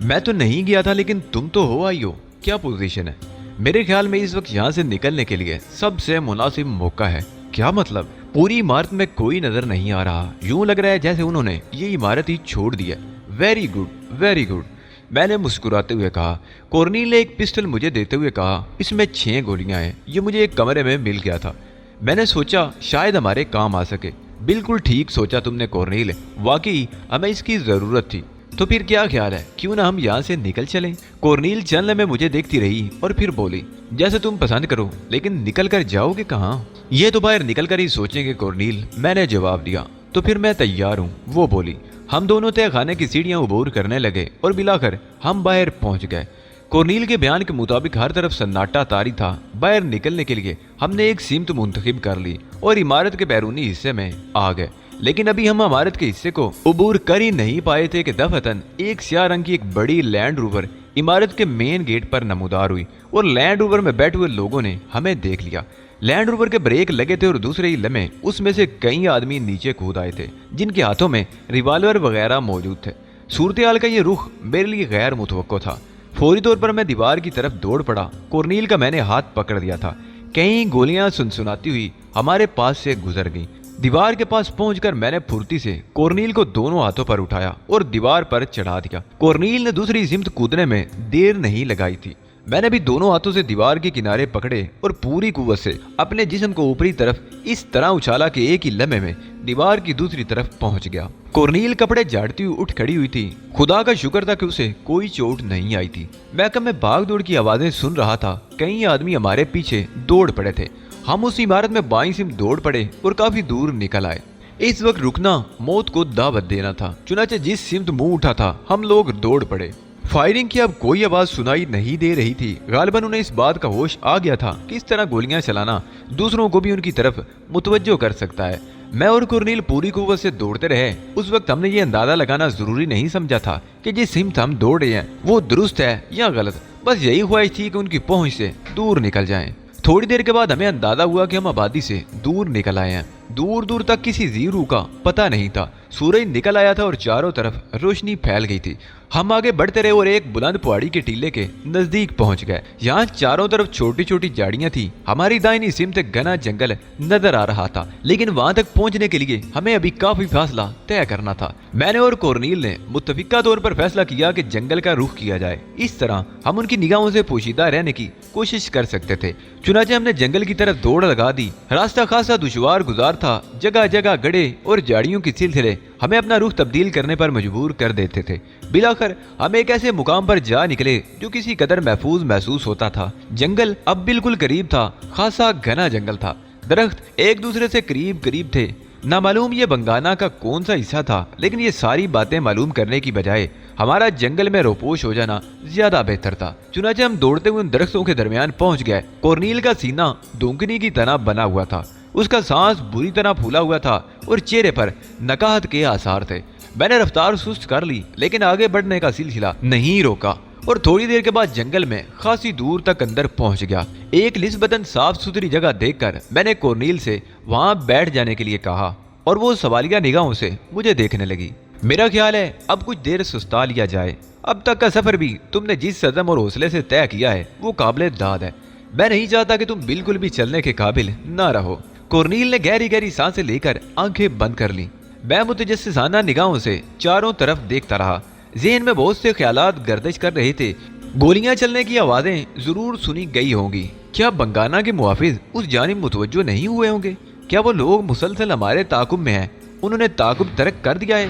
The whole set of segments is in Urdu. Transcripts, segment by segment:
میں تو نہیں گیا تھا لیکن تم تو ہو آئی ہو. کیا پوزیشن ہے؟ میرے خیال میں اس وقت یہاں سے نکلنے کے لیے سب سے مناسب موقع ہے. کیا مطلب؟ پوری عمارت میں کوئی نظر نہیں آ رہا. یوں لگ رہا ہے جیسے انہوں نے یہ عمارت ہی چھوڑ دی ہے. ویری گڈ ویری گڈ، میں نے مسکراتے ہوئے کہا. کورنیل نے ایک پسٹل مجھے دیتے ہوئے کہا اس میں 6 گولیاں ہیں. یہ مجھے ایک کمرے میں مل گیا تھا. میں نے سوچا شاید ہمارے کام آ سکے. بالکل ٹھیک سوچا تم نے کورنیل، واقعی ہمیں اس کی ضرورت تھی. تو پھر کیا خیال ہے، کیوں نہ ہم یہاں سے نکل چلیں؟ کورنیل چند لمحے مجھے دیکھتی رہی اور پھر بولی جیسے تم پسند کرو، لیکن نکل کر جاؤ گے کہاں؟ یہ تو باہر نکل کر ہی سوچیں گے کورنیل، میں نے جواب دیا. تو پھر میں تیار ہوں، وہ بولی. ہم دونوں تہہ خانے کی سیڑھیاں عبور کرنے لگے اور بلاخر ہم باہر پہنچ گئے. کورنیل کے بیان کے مطابق ہر طرف سناٹا طاری تھا. باہر نکلنے کے لیے ہم نے ایک سمت منتخب کر لی اور عمارت کے بیرونی حصے میں آ گئے. لیکن ابھی ہم عمارت کے حصے کو عبور کر ہی نہیں پائے تھے کہ دفعتاً ایک سیاہ رنگ کی ایک بڑی لینڈ روور عمارت کے مین گیٹ پر نمودار ہوئی اور لینڈ روور میں بیٹھے ہوئے لوگوں نے ہمیں دیکھ لیا. لینڈ روور کے بریک لگے تھے اور دوسرے ہی لمحے اس میں سے کئی آدمی نیچے کود آئے تھے جن کے ہاتھوں میں ریوالور وغیرہ موجود تھے. صورتحال کا یہ رخ میرے لیے غیر متوقع تھا. فوری طور پر میں دیوار کی طرف دوڑ پڑا. کورنیل کا میں نے ہاتھ پکڑ دیا تھا. کئی گولیاں سنسناتی ہوئی ہمارے پاس سے گزر گئیں. دیوار کے پاس پہنچ کر میں نے پھرتی سے کورنیل کو دونوں ہاتھوں پر اٹھایا اور دیوار پر چڑھا دیا. کورنیل نے دوسری سمت کودنے میں دیر نہیں لگائی تھی. میں نے بھی دونوں ہاتھوں سے دیوار کے کنارے پکڑے اور پوری قوت سے اپنے جسم کو اوپری طرف اس طرح اچھالا کہ ایک ہی لمحے میں دیوار کی دوسری طرف پہنچ گیا. کورنیل کپڑے جھاڑتی ہوئی اٹھ کھڑی ہوئی تھی. خدا کا شکر تھا کہ اسے کوئی چوٹ نہیں آئی تھی. محکم میں بھاگ دوڑ کی آوازیں سن رہا تھا. کئی آدمی ہمارے پیچھے دوڑ پڑے تھے. ہم اس عمارت میں بائیں سمت دوڑ پڑے اور کافی دور نکل آئے. اس وقت رکنا موت کو دعوت دینا تھا. چنانچہ جس سمت منہ اٹھا تھا ہم لوگ دوڑ پڑے. فائرنگ کی اب کوئی آواز سنائی نہیں دے رہی تھی. غالباً انہیں اس بات کا ہوش آ گیا تھا کہ اس طرح گولیاں چلانا دوسروں کو بھی ان کی طرف متوجہ کر سکتا ہے. میں اور کورنیل پوری قوت سے دوڑتے رہے. اس وقت ہم نے یہ اندازہ لگانا ضروری نہیں سمجھا تھا کہ جس سمت ہم دوڑ رہے ہیں وہ درست ہے یا غلط. بس یہی خواہش تھی کہ ان کی پہنچ سے دور نکل جائیں. تھوڑی دیر کے بعد ہمیں اندازہ ہوا کہ ہم آبادی سے دور نکل آئے ہیں. دور دور تک کسی زیرو کا پتہ نہیں تھا. سورج نکل آیا تھا اور چاروں طرف روشنی پھیل گئی تھی. ہم آگے بڑھتے رہے اور ایک بلند پہاڑی کے ٹیلے کے نزدیک پہنچ گئے. یہاں چاروں طرف چھوٹی چھوٹی جھاڑیاں تھیں. ہماری دائنی سمت گھنا جنگل نظر آ رہا تھا، لیکن وہاں تک پہنچنے کے لیے ہمیں ابھی کافی فاصلہ طے کرنا تھا. میں نے اور کورنیل نے متفقہ طور پر فیصلہ کیا کہ جنگل کا رخ کیا جائے. اس طرح ہم ان کی نگاہوں سے پوشیدہ رہنے کی کوشش کر سکتے تھے. چنانچہ ہم نے جنگل کی طرف دوڑ لگا دی. راستہ خاصا دشوار گزار تھا. جگہ جگہ گڑھے اور جھاڑیوں کے سلسلے ہمیں اپنا رخ تبدیل کرنے پر مجبور کر دیتے تھے. بلاخر ہم ایک ایسے مقام پر جا نکلے جو کسی قدر محفوظ محسوس ہوتا تھا. جنگل اب بالکل قریب تھا. خاصا گھنا جنگل تھا. درخت ایک دوسرے سے قریب قریب تھے. نامعلوم یہ بنگانا کا کون سا حصہ تھا، لیکن یہ ساری باتیں معلوم کرنے کی بجائے ہمارا جنگل میں روپوش ہو جانا زیادہ بہتر تھا. چنانچہ ہم دوڑتے ہوئے ان درختوں کے درمیان پہنچ گئے. کورنیل کا سینہ دونکنی کی طرح بنا ہوا تھا. اس کا سانس بری طرح پھولا ہوا تھا اور چہرے پر نکاہت کے آثار تھے. میں نے رفتار سست کر لی لیکن آگے بڑھنے کا سلسلہ نہیں روکا اور تھوڑی دیر کے بعد جنگل میں خاصی دور تک اندر پہنچ گیا. ایک نسبتاً صاف ستھری جگہ دیکھ کر میں نے کورنیل سے وہاں بیٹھ جانے کے لیے کہا اور وہ سوالیہ نگاہوں سے مجھے دیکھنے لگی. میرا خیال ہے اب کچھ دیر سستا لیا جائے. اب تک کا سفر بھی تم نے جس عزم اور حوصلے سے طے کیا ہے وہ قابل داد ہے. میں نہیں چاہتا کہ تم بالکل بھی چلنے کے قابل نہ رہو. کورنیل نے گہری گہری سانسیں لے کر آنکھیں بند کر لی. میں متجسسانہ نگاہوں سے چاروں طرف دیکھتا رہا. ذہن میں بہت سے خیالات گردش کر رہے تھے. گولیاں چلنے کی آوازیں ضرور سنی گئی ہوں گی. کیا بنگانا کے محافظ اس جانب متوجہ نہیں ہوئے ہوں گے؟ کیا وہ لوگ مسلسل ہمارے تعاقب میں ہیں؟ انہوں نے تعاقب ترک کر دیا ہے؟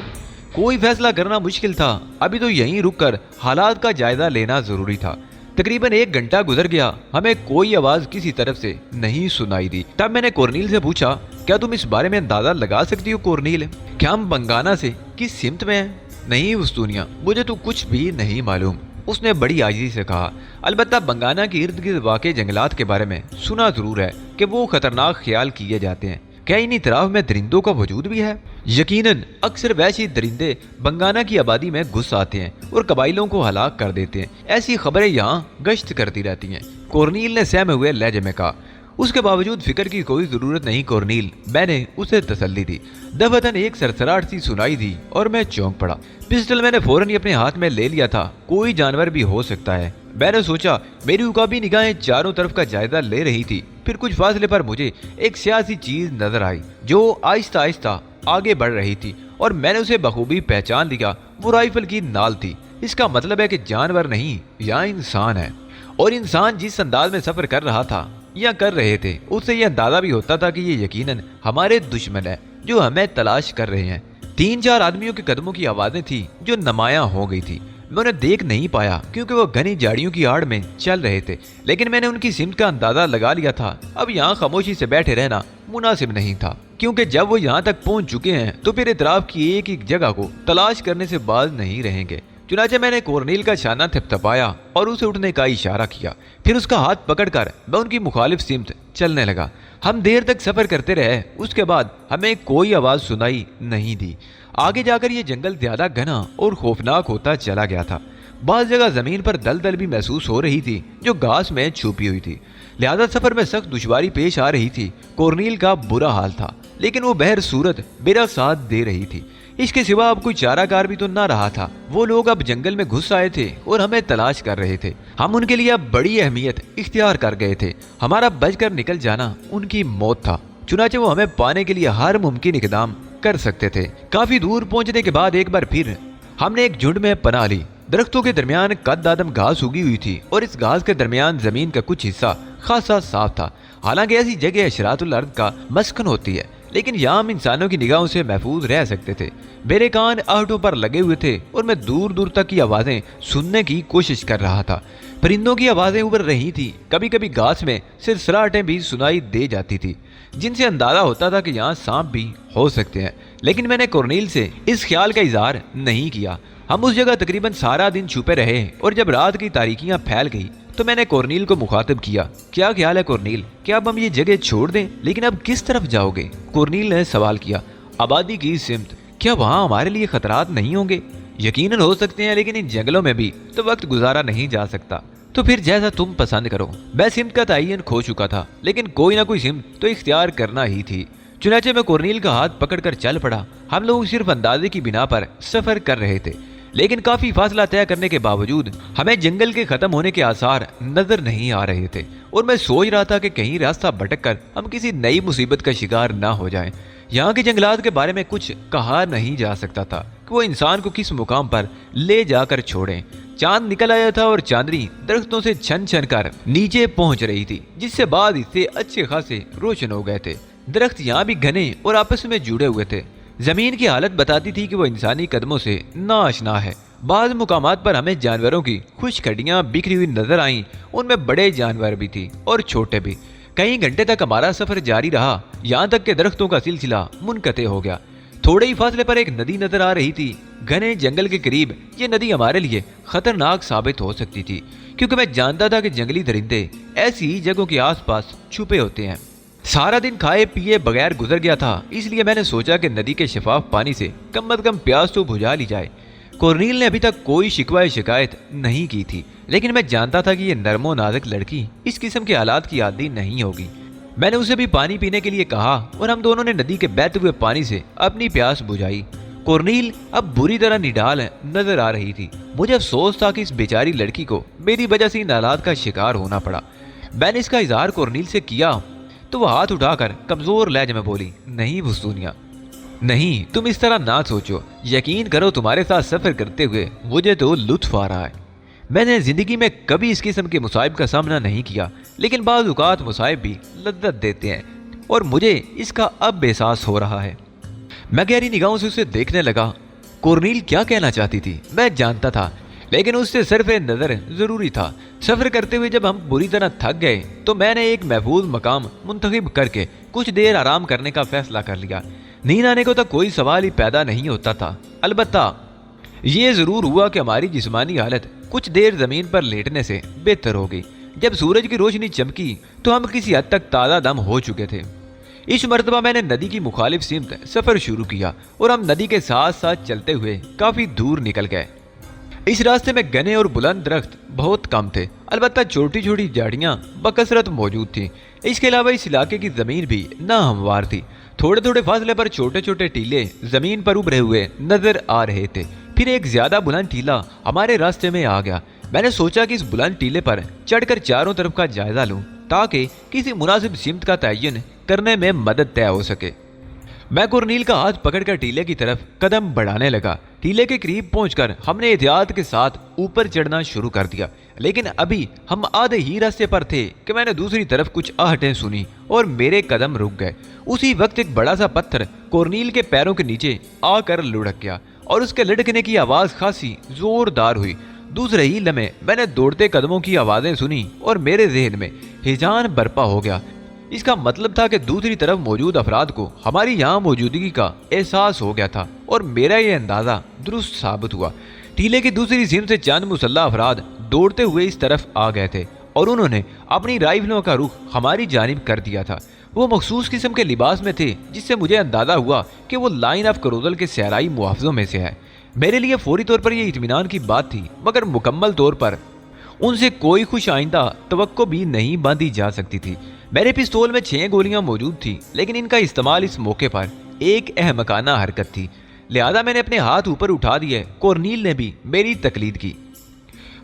کوئی فیصلہ کرنا مشکل تھا. ابھی تو یہیں رک کر حالات کا جائزہ لینا ضروری تھا. تقریباً 1 گھنٹہ گزر گیا. ہمیں کوئی آواز کسی طرف سے نہیں سنائی دی. تب میں نے کورنیل سے پوچھا کیا تم اس بارے میں اندازہ لگا سکتی ہو کورنیل کیا ہم بنگانا سے کس سمت میں ہیں؟ نہیں وستونیا، مجھے تو کچھ بھی نہیں معلوم، اس نے بڑی عاجزی سے کہا. البتہ بنگانا کے ارد گرد واقع جنگلات کے بارے میں سنا ضرور ہے کہ وہ خطرناک خیال کیے جاتے ہیں. کیا ان اطراف میں درندوں کا وجود بھی ہے؟ یقیناً اکثر وحشی درندے بنگانا کی آبادی میں گھس آتے ہیں اور قبائلوں کو ہلاک کر دیتے ہیں. ایسی خبریں یہاں گشت کرتی رہتی ہیں. کورنیل نے سہمے ہوئے لہجے میں کہا. اس کے باوجود فکر کی کوئی ضرورت نہیں کورنیل، میں نے اسے تسلی دی۔ دفتن ایک سرسراہٹ سی سنائی دی اور میں چونک پڑا۔ پسٹل میں نے فوراً ہی اپنے ہاتھ میں لے لیا تھا، کوئی جانور بھی ہو سکتا ہے، میں نے سوچا۔ میری عقابی نگاہیں چاروں طرف کا جائزہ لے رہی تھی۔ پھر کچھ فاصلے پر مجھے ایک سیاسی چیز نظر آئی جو آہستہ آہستہ آگے بڑھ رہی تھی اور میں نے اسے بخوبی پہچان لیا۔ وہ رائفل کی نال تھی۔ اس کا مطلب ہے کہ جانور نہیں، یا انسان ہے، اور انسان جس انداز میں سفر کر رہا تھا یا کر رہے تھے، اس سے یہ اندازہ بھی ہوتا تھا کہ یہ یقیناً ہمارے دشمن ہے جو ہمیں تلاش کر رہے ہیں۔ 3-4 آدمیوں کے قدموں کی آوازیں تھیں جو نمایاں ہو گئی تھی۔ میں انہیں دیکھ نہیں پایا کیونکہ وہ گھنی جھاڑیوں کی آڑ میں چل رہے تھے، لیکن میں نے ان کی سمت کا اندازہ لگا لیا تھا۔ اب یہاں خاموشی سے بیٹھے رہنا مناسب نہیں تھا، کیونکہ جب وہ یہاں تک پہنچ چکے ہیں تو پھر اطراف کی ایک ایک جگہ کو تلاش کرنے سے باز نہیں رہیں گے۔ چنانچہ میں نے کورنیل کا شانہ تھپتھپایا اور اسے اٹھنے کا اشارہ کیا، پھر اس کا ہاتھ پکڑ کر میں ان کی مخالف سمت چلنے لگا۔ ہم دیر تک سفر کرتے رہے، اس کے بعد ہمیں کوئی آواز سنائی نہیں دی۔ آگے جا کر یہ جنگل زیادہ گھنا اور خوفناک ہوتا چلا گیا تھا۔ بعض جگہ زمین پر دلدل بھی محسوس ہو رہی تھی جو گھاس میں چھپی ہوئی تھی، لہذا سفر میں سخت دشواری پیش آ رہی تھی۔ کورنیل کا برا حال تھا، لیکن وہ بہر صورت میرا ساتھ دے رہی تھی۔ اس کے سوا اب کوئی چارہ کار بھی تو نہ رہا تھا۔ وہ لوگ اب جنگل میں گھس آئے تھے اور ہمیں تلاش کر رہے تھے۔ ہم ان کے لیے اب بڑی اہمیت اختیار کر گئے تھے۔ ہمارا بچ کر نکل جانا ان کی موت تھا، چنانچہ وہ ہمیں پانے کے لیے ہر ممکن اقدام کر سکتے تھے۔ کافی دور پہنچنے کے بعد ایک بار پھر ہم نے ایک جھنڈ میں پناہ لی۔ درختوں کے درمیان قد آدم گھاس اگی ہوئی تھی اور اس گھاس کے درمیان زمین کا کچھ حصہ خاصا صاف تھا۔ حالانکہ ایسی جگہ اشراط الارض کا مسکن ہوتی ہے، لیکن یہاں ہم انسانوں کی نگاہوں سے محفوظ رہ سکتے تھے۔ میرے کان آہٹوں پر لگے ہوئے تھے اور میں دور دور تک کی آوازیں سننے کی کوشش کر رہا تھا۔ پرندوں کی آوازیں ابھر رہی تھی، کبھی کبھی گھاس میں سرسراہٹیں بھی سنائی دے جاتی تھی جن سے اندازہ ہوتا تھا کہ یہاں سانپ بھی ہو سکتے ہیں، لیکن میں نے کورنیل سے اس خیال کا اظہار نہیں کیا۔ ہم اس جگہ تقریباً سارا دن چھپے رہے اور جب رات کی تاریکیاں پھیل گئی تو میں نے کورنیل کو مخاطب کیا۔ کیا خیال ہے کورنیل، کیا اب ہم یہ جگہ چھوڑ دیں؟ لیکن اب کس طرف جاؤ گے؟ کورنیل نے سوال کیا۔ آبادی کی سمت۔ کیا وہاں ہمارے لیے خطرات نہیں ہوں گے؟ یقیناً ہو سکتے ہیں، لیکن ان جنگلوں میں بھی تو وقت گزارا نہیں جا سکتا۔ تو پھر جیسا تم پسند کرو۔ میں سمت کا تعین کھو چکا تھا، لیکن کوئی نہ کوئی سمت تو اختیار کرنا ہی تھی۔ چنانچہ میں کورنیل کا ہاتھ پکڑ کر چل پڑا۔ ہم لوگ صرف اندازے کی بنا پر سفر کر رہے تھے، لیکن کافی فاصلہ طے کرنے کے باوجود ہمیں جنگل کے ختم ہونے کے آثار نظر نہیں آ رہے تھے، اور میں سوچ رہا تھا کہ کہیں راستہ بھٹک کر ہم کسی نئی مصیبت کا شکار نہ ہو جائیں۔ یہاں کے جنگلات کے بارے میں کچھ کہا نہیں جا سکتا تھا کہ وہ انسان کو کس مقام پر لے جا کر چھوڑیں۔ چاند نکل آیا تھا اور چاندنی درختوں سے چھن چھن کر نیچے پہنچ رہی تھی، جس سے بعد حصے اچھے خاصے روشن ہو گئے تھے۔ درخت یہاں بھی گھنے اور آپس میں جڑے ہوئے تھے۔ زمین کی حالت بتاتی تھی کہ وہ انسانی قدموں سے ناآشنا ہے۔ بعض مقامات پر ہمیں جانوروں کی خشک ہڈیاں بکھری ہوئی نظر آئیں، ان میں بڑے جانور بھی تھی اور چھوٹے بھی۔ کئی گھنٹے تک ہمارا سفر جاری رہا، یہاں تک کہ درختوں کا سلسلہ منقطع ہو گیا۔ تھوڑے ہی فاصلے پر ایک ندی نظر آ رہی تھی۔ گھنے جنگل کے قریب یہ ندی ہمارے لیے خطرناک ثابت ہو سکتی تھی، کیونکہ میں جانتا تھا کہ جنگلی درندے ایسی ہی جگہوں کے آس پاس چھپے ہوتے ہیں۔ سارا دن کھائے پیے بغیر گزر گیا تھا، اس لیے میں نے سوچا کہ ندی کے شفاف پانی سے کم از کم پیاس تو بجھا لی جائے۔ کورنیل نے ابھی تک کوئی شکوہ شکایت نہیں کی تھی، لیکن میں جانتا تھا کہ یہ نرم و نازک لڑکی اس قسم کے حالات کی عادی نہیں ہوگی۔ میں نے اسے بھی پانی پینے کے لیے کہا اور ہم دونوں نے ندی کے بہتے ہوئے پانی سے اپنی پیاس بجھائی۔ کورنیل اب بری طرح نڈال نظر آ رہی تھی۔ مجھے افسوس تھا کہ اس بیچاری لڑکی کو میری وجہ سے ان حالات کا شکار ہونا پڑا۔ میں نے اس کا اظہار کورنیل سے کیا تو وہ ہاتھ اٹھا کر کمزور لہجے میں بولی، نہیں وسطونیا، نہیں، تم اس طرح نہ سوچو۔ یقین کرو تمہارے ساتھ سفر کرتے ہوئے مجھے تو لطف آ رہا ہے۔ میں نے زندگی میں کبھی اس قسم کے مصائب کا سامنا نہیں کیا، لیکن بعض اوقات مصائب بھی لذت دیتے ہیں، اور مجھے اس کا اب احساس ہو رہا ہے۔ میں گہری نگاہوں سے اسے دیکھنے لگا۔ کورنیل کیا کہنا چاہتی تھی میں جانتا تھا، لیکن اس سے صرف نظر ضروری تھا۔ سفر کرتے ہوئے جب ہم بری طرح تھک گئے تو میں نے ایک محفوظ مقام منتخب کر کے کچھ دیر آرام کرنے کا فیصلہ کر لیا۔ نیند آنے کو تو کوئی سوال ہی پیدا نہیں ہوتا تھا، البتہ یہ ضرور ہوا کہ ہماری جسمانی حالت کچھ دیر زمین پر لیٹنے سے بہتر ہو گئی۔ جب سورج کی روشنی چمکی تو ہم کسی حد تک تازہ دم ہو چکے تھے۔ اس مرتبہ میں نے ندی کی مخالف سمت سفر شروع کیا اور ہم ندی کے ساتھ ساتھ چلتے ہوئے کافی دور نکل گئے۔ اس راستے میں گھنے اور بلند درخت بہت کم تھے، البتہ چھوٹی چھوٹی جھاڑیاں بکثرت موجود تھیں۔ اس کے علاوہ اس علاقے کی زمین بھی ناہموار تھی. تھوڑے تھوڑے فاصلے پر چھوٹے چھوٹے ٹیلے زمین پر ابھرے ہوئے نظر آ رہے تھے. پھر ایک زیادہ بلند ٹیلا ہمارے راستے میں آ گیا. میں نے سوچا کہ اس بلند ٹیلے پر چڑھ کر چاروں طرف کا جائزہ لوں تاکہ کسی مناسب سمت کا تعین کرنے میں مدد طے ہو سکے. میں کورنیل کا ہاتھ پکڑ کر ٹیلے کی طرف قدم بڑھانے لگا. ٹیلے کے قریب پہنچ کر ہم نے احتیاط کے ساتھ اوپر چڑھنا شروع کر دیا. لیکن ابھی ہم آدھے ہی راستے پر تھے کہ میں نے دوسری طرف کچھ آہٹیں سنی اور میرے قدم رک گئے. اسی وقت ایک بڑا سا پتھر کورنیل کے پیروں کے نیچے آ کر لڑک گیا اور اس کے لڑکنے کی آواز خاصی زوردار ہوئی. دوسرے ہی لمحے میں نے دوڑتے قدموں کی آوازیں سنی اور میرے ذہن میں ہیجان برپا ہو گیا. اس کا مطلب تھا کہ دوسری طرف موجود افراد کو ہماری یہاں موجودگی کا احساس ہو گیا تھا اور میرا یہ اندازہ درست ثابت ہوا. ٹیلے کی دوسری سمت سے چند مسلح افراد دوڑتے ہوئے اس طرف آ گئے تھے اور انہوں نے اپنی رائفلوں کا رخ ہماری جانب کر دیا تھا. وہ مخصوص قسم کے لباس میں تھے جس سے مجھے اندازہ ہوا کہ وہ لائن آف کروزل کے صحرائی محافظوں میں سے ہے. میرے لیے فوری طور پر یہ اطمینان کی بات تھی مگر مکمل طور پر ان سے کوئی خوش آئندہ توقع بھی نہیں باندھی جا سکتی تھی. میرے پستول میں 6 گولیاں موجود تھیں لیکن ان کا استعمال اس موقع پر ایک احمقانہ حرکت تھی. لہذا میں نے اپنے ہاتھ اوپر اٹھا دیے. کورنیل نے بھی میری تقلید کی.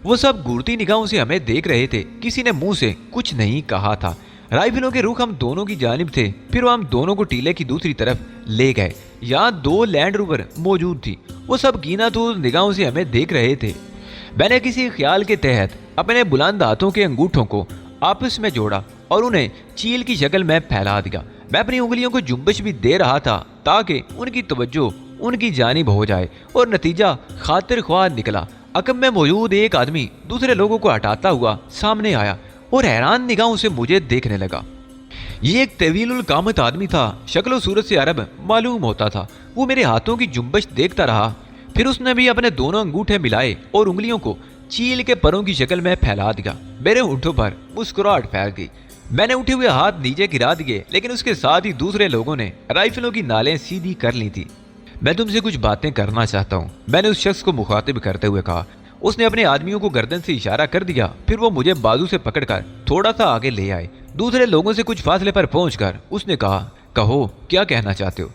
وہ سب گھورتی نگاہوں سے ہمیں دیکھ رہے تھے. کسی نے منہ سے کچھ نہیں کہا تھا. رائفلوں کے رخ ہم دونوں کی جانب تھے. پھر وہ ہم دونوں کو ٹیلے کی دوسری طرف لے گئے. یہاں 2 لینڈ روور موجود تھی. وہ سب گینا توز نگاہوں سے ہمیں دیکھ رہے تھے. میں نے کسی خیال کے تحت اپنے بلند ہاتھوں کے انگوٹھوں کو آپس میں جوڑا اور انہیں چیل کی شکل میں پھیلا دیا. میں اپنی انگلیوں کو جنبش بھی دے رہا تھا تاکہ ان کی توجہ ان کی جانب ہو جائے اور نتیجہ خاطر خواہ نکلا. عقب میں موجود ایک آدمی دوسرے لوگوں کو ہٹاتا ہوا سامنے آیا اور حیران نگاہوں سے مجھے دیکھنے لگا. یہ ایک طویل القامت آدمی تھا. شکل و صورت سے عرب معلوم ہوتا تھا. وہ میرے ہاتھوں کی جنبش دیکھتا رہا. پھر اس نے بھی اپنے دونوں انگوٹھے ملائے اور انگلیوں کو چیل کے پروں کی شکل میں پھیلا دیا. میرے ہونٹوں پر مسکراہٹ پھیل گئی. میں نے اٹھے ہوئے ہاتھ نیچے گرا دیے لیکن اس کے ساتھ ہی دوسرے لوگوں نے رائفلوں کی نالیں سیدھی کر لی تھی. میں تم سے کچھ باتیں کرنا چاہتا ہوں، میں نے اس شخص کو مخاطب کرتے ہوئے کہا. اس نے اپنے آدمیوں کو گردن سے اشارہ کر دیا. پھر وہ مجھے بازو سے پکڑ کر تھوڑا سا آگے لے آئے. دوسرے لوگوں سے کچھ فاصلے پر پہنچ کر اس نے کہا، کہو کیا کہنا چاہتے ہو؟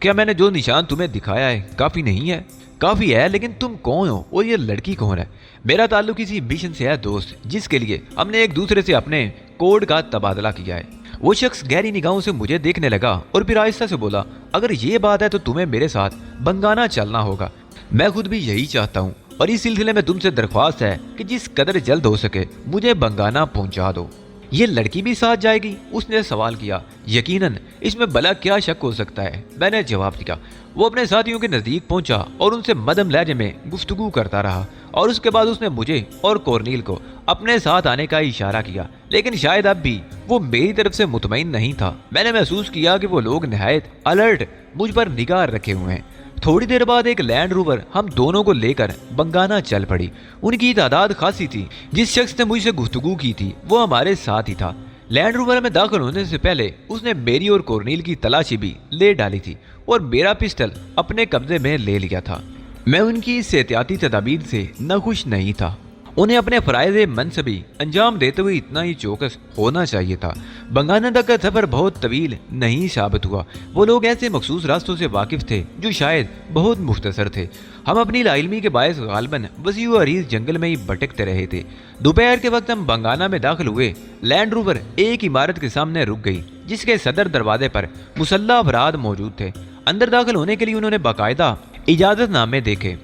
کیا میں نے جو نشان تمہیں دکھایا ہے کافی نہیں ہے؟ کافی ہے، لیکن تم کون ہو اور یہ لڑکی کون ہے؟ میرا تعلق کسی مشن سے ہے دوست، جس کے لیے ہم نے ایک دوسرے سے اپنے کوڈ کا تبادلہ کیا ہے. وہ شخص گہری نگاہوں سے مجھے دیکھنے لگا اور پھر آہستہ سے بولا، اگر یہ بات ہے تو تمہیں میرے ساتھ بنگانا چلنا ہوگا. میں خود بھی یہی چاہتا ہوں اور اس سلسلے میں تم سے درخواست ہے کہ جس قدر جلد ہو سکے مجھے بنگانا پہنچا دو. یہ لڑکی بھی ساتھ جائے گی؟ اس نے سوال کیا. یقیناً، اس میں بھلا کیا شک ہو سکتا ہے، میں نے جواب دیا. وہ اپنے ساتھیوں کے نزدیک پہنچا اور ان سے مدھم لہجے میں گفتگو کرتا رہا اور اس کے بعد اس نے مجھے اور کورنیل کو اپنے ساتھ آنے کا اشارہ کیا. لیکن شاید اب بھی وہ میری طرف سے مطمئن نہیں تھا. میں نے محسوس کیا کہ وہ لوگ نہایت الرٹ مجھ پر نگاہ رکھے ہوئے ہیں. تھوڑی دیر بعد ایک لینڈ روور ہم دونوں کو لے کر بنگانا چل پڑی. ان کی تعداد خاصی تھی. جس شخص نے مجھ سے گفتگو کی تھی وہ ہمارے ساتھ ہی تھا. لینڈ روور میں داخل ہونے سے پہلے اس نے میری اور کورنیل کی تلاشی بھی لے ڈالی تھی اور میرا پسٹل اپنے قبضے میں لے لیا تھا. میں ان کی اس احتیاطی تدابیر سے ناخوش نہیں تھا. انہیں اپنے فرائض منصبی انجام دیتے ہوئے اتنا ہی چوکس ہونا چاہیے تھا. بنگانا تک کا سفر بہت طویل نہیں ثابت ہوا. وہ لوگ ایسے مخصوص راستوں سے واقف تھے جو شاید بہت مختصر تھے. ہم اپنی لا علمی کے باعث غالباً وسیع و عریض جنگل میں ہی بھٹکتے رہے تھے. دوپہر کے وقت ہم بنگانا میں داخل ہوئے. لینڈ روور ایک عمارت کے سامنے رک گئی جس کے صدر دروازے پر مسلح افراد موجود تھے. اندر داخل ہونے کے لیے انہوں نے باقاعدہ اجازت نامے دیکھے.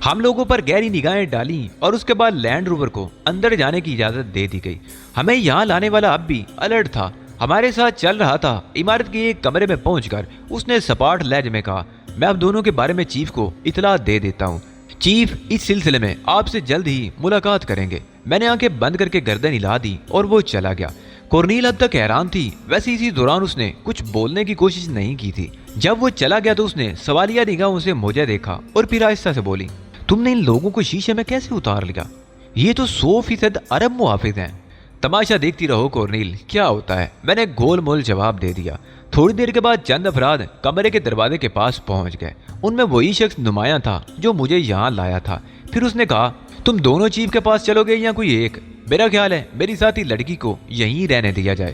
ہم لوگوں پر گہری نگاہیں ڈالیں اور اس کے بعد لینڈ روور کو اندر جانے کی اجازت دے دی گئی. ہمیں یہاں لانے والا اب بھی الرٹ تھا، ہمارے ساتھ چل رہا تھا. عمارت کے ایک کمرے میں پہنچ کر اس نے سپاٹ لہجے میں کہا، میں اب دونوں کے بارے میں چیف کو اطلاع دے دیتا ہوں. چیف اس سلسلے میں آپ سے جلد ہی ملاقات کریں گے. میں نے آنکھیں بند کر کے گردن ہلا دی اور وہ چلا گیا. کورنیل اب تک حیران تھی. ویسے اسی دوران اس نے کچھ بولنے کی کوشش نہیں کی تھی. جب وہ چلا گیا تو اس نے سوالیہ نگاہوں سے مجھے دیکھا اور پھر آہستہ سے بولی، تم نے ان لوگوں کو شیشے میں کیسے اتار لیا؟ یہ تو 100% عرب محافظ ہیں. تماشا دیکھتی رہو کورنیل، کیا ہوتا ہے، میں نے گول مول جواب دے دیا. تھوڑی دیر کے بعد چند افراد کمرے کے دروازے کے پاس پہنچ گئے. ان میں وہی شخص نمایاں تھا جو مجھے یہاں لایا تھا. پھر اس نے کہا، تم دونوں چیف کے پاس چلو گے یا کوئی ایک؟ میرا خیال ہے میری ساتھی لڑکی کو یہیں رہنے دیا جائے.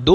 2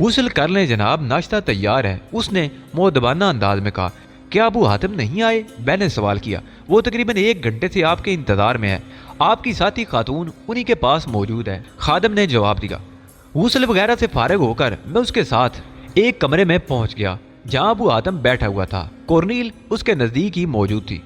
غسل کر لیں جناب، ناشتہ تیار ہے، اس نے مؤدبانہ انداز میں کہا۔ کیا ابو حاتم نہیں آئے؟ میں نے سوال کیا۔ وہ تقریباً 1 گھنٹے سے آپ کے انتظار میں ہے، آپ کی ساتھی خاتون انہی کے پاس موجود ہے، خادم نے جواب دیا۔ غسل وغیرہ سے فارغ ہو کر میں اس کے ساتھ ایک کمرے میں پہنچ گیا جہاں ابو حاتم بیٹھا ہوا تھا۔ کورنیل اس کے نزدیک ہی موجود تھی۔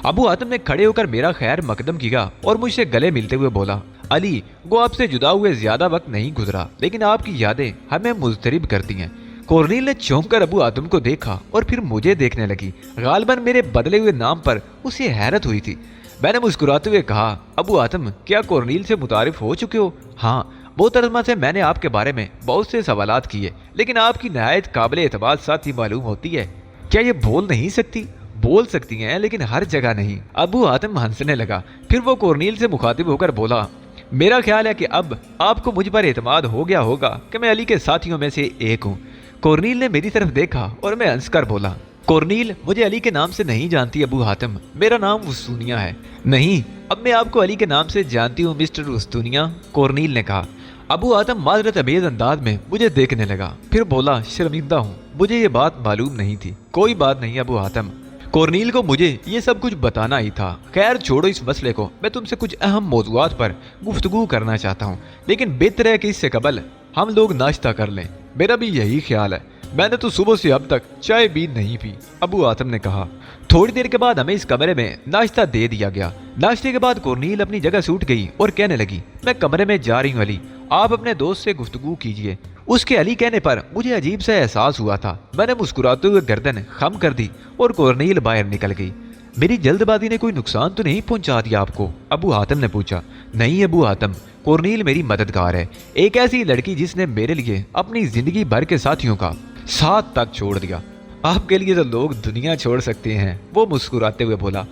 ابو حاتم نے کھڑے ہو کر میرا خیر مقدم کیا اور مجھ سے گلے ملتے ہوئے بولا، علی، وہ آپ سے جدا ہوئے زیادہ وقت نہیں گزرا، لیکن آپ کی یادیں ہمیں مضطرب کرتی ہیں۔ کورنیل نے چونک کر ابو حاتم کو دیکھا اور پھر مجھے دیکھنے لگی۔ غالباً میرے بدلے ہوئے نام پر اسے حیرت ہوئی تھی۔ میں نے مسکراتے ہوئے کہا، ابو حاتم، کیا کورنیل سے متعارف ہو چکے ہو؟ ہاں، محترمہ سے میں نے آپ کے بارے میں بہت سے سوالات کیے، لیکن آپ کی نہایت قابل اعتماد ساتھی معلوم ہوتی ہے۔ کیا یہ بول نہیں سکتی؟ بول سکتی ہیں، لیکن ہر جگہ نہیں۔ ابو حاتم ہنسنے لگا، پھر وہ کورنیل سے مخاطب ہو کر بولا، میرا خیال ہے کہ اب آپ کو مجھ پر اعتماد ہو گیا ہوگا کہ میں علی کے ساتھیوں میں سے ایک ہوں۔ کورنیل نے میری طرف دیکھا اور میں ہنس کر بولا، کورنیل مجھے علی کے نام سے نہیں جانتی ابو حاتم، میرا نام وستونیا ہے۔ نہیں، اب میں آپ کو علی کے نام سے جانتی ہوں مسٹر وستونیا، کورنیل نے کہا۔ ابو حاتم معذرت امیز انداز میں مجھے دیکھنے لگا، پھر بولا، شرمندہ ہوں، مجھے یہ بات معلوم نہیں تھی۔ کوئی بات نہیں ابو حاتم، کورنیل کو مجھے یہ سب کچھ بتانا ہی تھا۔ خیر چھوڑو اس مسئلے کو، میں تم سے کچھ اہم موضوعات پر گفتگو کرنا چاہتا ہوں، لیکن بہتر ہے کہ اس سے قبل ہم لوگ ناشتہ کر لیں۔ میرا بھی یہی خیال ہے، میں نے تو صبح سے اب تک چائے بھی نہیں پی، ابو حاتم نے کہا۔ تھوڑی دیر کے بعد ہمیں اس کمرے میں ناشتہ دے دیا گیا۔ ناشتے کے بعد کورنیل اپنی جگہ سے اٹھ گئی اور کہنے لگی، میں کمرے میں جا رہی ہوں علی، آپ اپنے دوست سے گفتگو کیجئے۔ اس کے علی کہنے پر مجھے عجیب سا احساس ہوا تھا۔ میں نے مسکراتے ہوئے گردن خم کر دی اور کورنیل باہر نکل گئی۔ میری جلد بازی نے کوئی نقصان تو نہیں پہنچا دیا آپ کو؟ ابو حاتم نے پوچھا۔ نہیں ابو حاتم، کورنیل میری مددگار ہے، ایک ایسی لڑکی جس نے میرے لیے اپنی زندگی بھر کے ساتھیوں کا ساتھ تک چھوڑ دیا۔ آپ کے لیے تو لوگ دنیا چھوڑ سکتے ہیں، وہ مسکراتے ہوئے بولا۔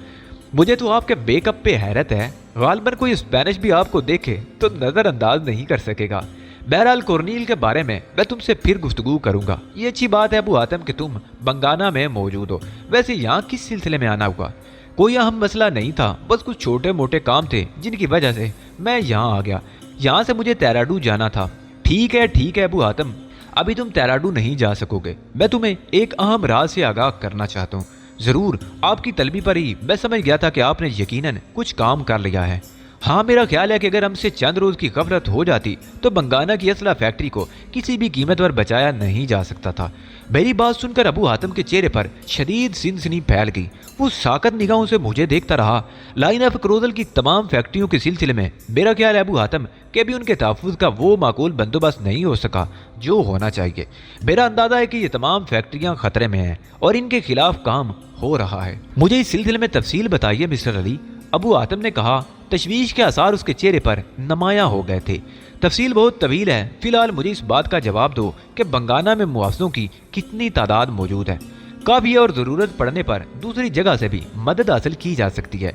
مجھے تو آپ کے بیک اپ پہ حیرت ہے، غالباً کوئی اسپینش بھی آپ کو دیکھے تو نظر انداز نہیں کر سکے گا۔ بہرحال کورنیل کے بارے میں تم سے پھر گفتگو کروں گا۔ یہ اچھی بات ہے ابو حاتم کہ تم بنگانا میں موجود ہو۔ ویسے یہاں کس سلسلے میں آنا ہوا؟ کوئی اہم مسئلہ نہیں تھا، بس کچھ چھوٹے موٹے کام تھے جن کی وجہ سے میں یہاں آ گیا۔ یہاں سے مجھے تیراڈو جانا تھا۔ ٹھیک ہے ابو حاتم، ابھی تم تیراڈو نہیں جا سکو گے۔ میں تمہیں ایک اہم راز سے آگاہ کرنا چاہتا ہوں۔ ضرور، آپ کی طلبی پر ہی میں سمجھ گیا تھا کہ آپ نے یقیناً کچھ کام کر لیا ہے۔ ہاں، میرا خیال ہے کہ اگر ہم سے چند روز کی غفلت ہو جاتی تو بنگانا کی اسلحہ فیکٹری کو کسی بھی قیمت پر بچایا نہیں جا سکتا تھا۔ میری بات سن کر ابو حاتم کے چہرے پر شدید سنسنی پھیل گئی۔ وہ ساکت نگاہوں سے مجھے دیکھتا رہا۔ لائن آف کروزل کی تمام فیکٹریوں کے سلسلے میں میرا خیال ہے ابو حاتم کہ ابھی ان کے تحفظ کا وہ معقول بندوبست نہیں ہو سکا جو ہونا چاہیے۔ میرا اندازہ ہے کہ یہ تمام فیکٹریاں خطرے میں ہیں اور ان کے خلاف کام ہو رہا ہے۔ مجھے اس سلسلے میں تفصیل بتائیے مسٹر علی، ابو حاتم نے کہا۔ تشویش کے آثار اس کے چہرے پر نمایاں ہو گئے تھے۔ تفصیل بہت طویل ہے، فی الحال مجھے اس بات کا جواب دو کہ بنگانا میں محافظوں کی کتنی تعداد موجود ہے۔ کافی اور ضرورت پڑنے پر دوسری جگہ سے بھی مدد حاصل کی جا سکتی ہے۔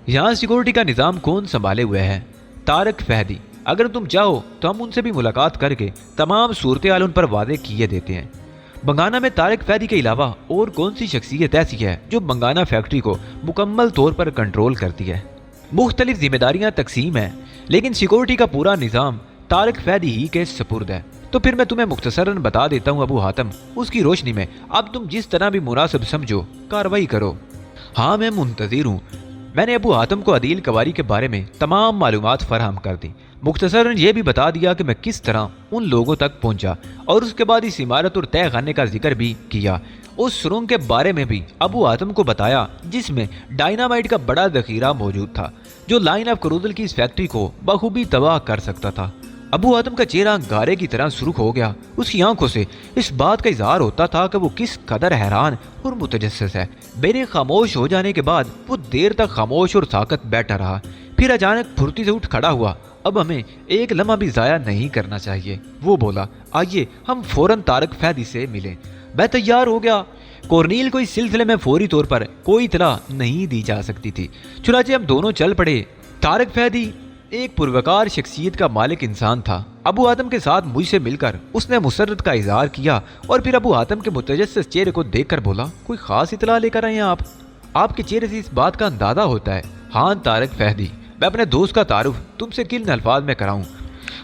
یہاں سیکورٹی کا نظام کون سنبھالے ہوئے ہے؟ طارق فہدی۔ اگر تم چاہو تو ہم ان سے بھی ملاقات کر کے تمام صورتحال ان پر واضح کیے دیتے ہیں۔ بنگانا میں طارق فہدی کے علاوہ اور کون سی شخصیت ایسی ہے جو بنگانا فیکٹری کو مکمل طور پر کنٹرول کرتی ہے؟ مختلف ذمہ داریاں تقسیم ہیں، لیکن سیکورٹی کا پورا نظام طارق فہدی ہی کے سپرد ہے۔ تو پھر میں تمہیں مختصراً بتا دیتا ہوں ابو حاتم، اس کی روشنی میں اب تم جس طرح بھی مناسب سمجھو کارروائی کرو۔ ہاں، میں منتظر ہوں۔ میں نے ابو حاتم کو عدیل کواری کے بارے میں تمام معلومات فراہم کر دی۔ مختصراً یہ بھی بتا دیا کہ میں کس طرح ان لوگوں تک پہنچا، اور اس کے بعد اس عمارت اور تہ خانے کا ذکر بھی کیا۔ اس سرنگ کے بارے میں بھی ابو حاتم کو بتایا جس میں ڈائنامائٹ کا بڑا ذخیرہ موجود تھا جو لائن آف کروزل کی اس فیکٹری کو بخوبی تباہ کر سکتا تھا۔ ابو حاتم کا چہرہ گارے کی طرح سرخ ہو گیا۔ اس کی آنکھوں سے اس بات کا اظہار ہوتا تھا کہ وہ کس قدر حیران اور متجسس ہے۔ میرے خاموش ہو جانے کے بعد وہ دیر تک خاموش اور ساکت بیٹھا رہا، پھر اچانک پھرتی سے اٹھ کھڑا ہوا۔ اب ہمیں ایک لمحہ بھی ضائع نہیں کرنا چاہیے، وہ بولا۔ آئیے ہم فوراً طارق فہدی سے ملیں۔ میں تیار ہو گیا۔ کورنیل کو اس سلسلے میں فوری طور پر کوئی اطلاع نہیں دی جا سکتی تھی، چنانچہ ہم دونوں چل پڑے۔ طارق فہدی ایک پروکار شخصیت کا مالک انسان تھا۔ ابو حاتم کے ساتھ مجھ سے مل کر اس نے مسرت کا اظہار کیا اور پھر ابو حاتم کے متجسس چہرے کو دیکھ کر بولا، کوئی خاص اطلاع لے کر آئے ہیں آپ کے چہرے سے اس بات کا اندازہ ہوتا ہے۔ ہاں طارق فہدی، میں اپنے دوست کا تعارف تم سے کن الفاظ میں کراؤں؟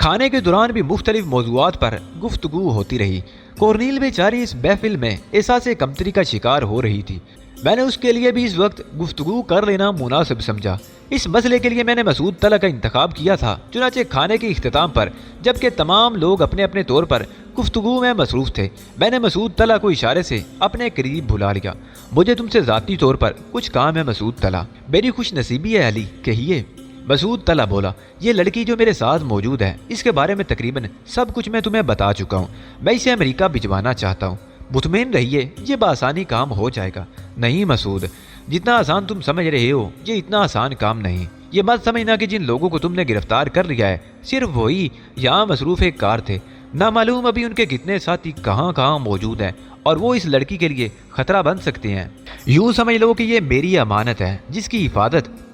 کھانے کے دوران بھی مختلف موضوعات پر گفتگو ہوتی رہی۔ کورنیل بیچاری اس محفل میں احساس کمتری کا شکار ہو رہی تھی۔ میں نے اس کے لیے بھی اس وقت گفتگو کر لینا مناسب سمجھا۔ اس مسئلے کے لیے میں نے مسعود طلح کا انتخاب کیا تھا۔ چنانچہ کھانے کے اختتام پر جبکہ تمام لوگ اپنے اپنے طور پر گفتگو میں مصروف تھے، میں نے مسعود طلح کو اشارے سے اپنے قریب بلا لیا۔ مجھے تم سے ذاتی طور پر کچھ کام ہے مسعود طلح۔ میری خوش نصیبی ہے علی، کہیے۔ مسعود طلح بولا، یہ لڑکی جو میرے ساتھ موجود ہے، اس کے بارے میں تقریباً سب کچھ میں تمہیں بتا چکا ہوں۔ میں اسے امریکہ بھجوانا چاہتا ہوں۔ مطمئن رہیے، یہ بآسانی کام ہو جائے گا۔ نہیں مسعود، جتنا آسان تم سمجھ رہے ہو یہ اتنا آسان کام نہیں۔ یہ مت سمجھنا کہ جن لوگوں کو تم نے گرفتار کر لیا ہے صرف وہی یہاں مصروف ایک کار تھے۔ نہ معلوم ابھی ان کے کتنے ساتھی کہاں کہاں موجود ہیں اور وہ اس لڑکی کے لیے خطرہ بن سکتے ہیں۔ یوں سمجھ لو کہ یہ میری امانت ہے جس کی حفاظت